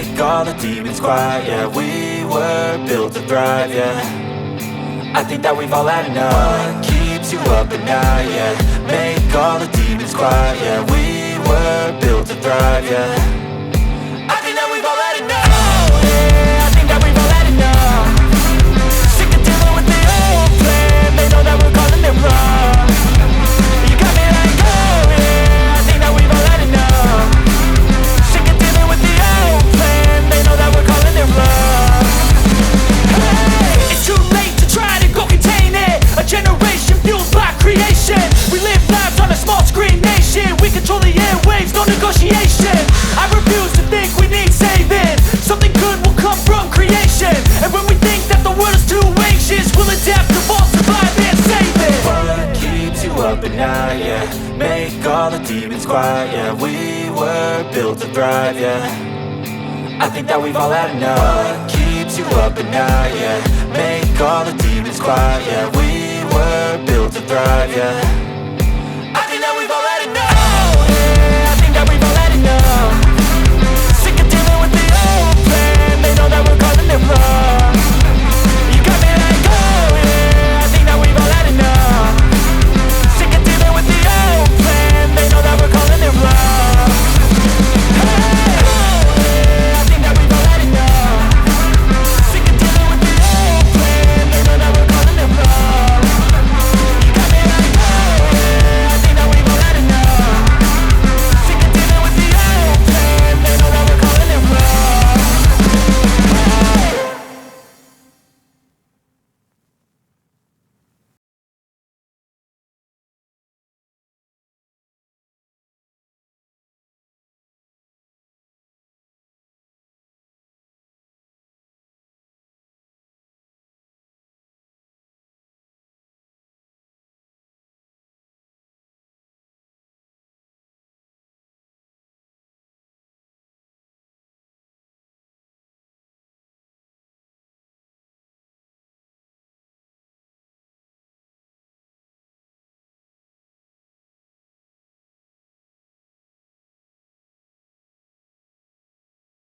make all the demons quiet. Yeah, we were built to thrive, yeah. I think that we've all had enough. What keeps you up at night, yeah. Make all the demons quiet, yeah. We were built to thrive, yeah. I think that we've all had enough. Oh yeah, I think that we've all had enough. Sick of dealing with the old plan. They know that we're calling it wrong. You got me like, oh yeah, I think that we've all had enough. Sick of dealing with the old plan. They know that we're calling it wrong. Hey, it's too late to try to go contain it. A generation fueled by creation. We live lives on a small screen nation. We control the airwaves, no negotiation. I refuse to think we need saving. Something good will come from creation. And when we think that the world is too anxious, we'll adapt, evolve, survive and save it. What keeps you up at night, yeah. Make all the demons quiet, yeah. We were built to thrive, yeah. I think that we've all had enough. What keeps you up at night, yeah. Make all the demons quiet, yeah. We were built to thrive, yeah.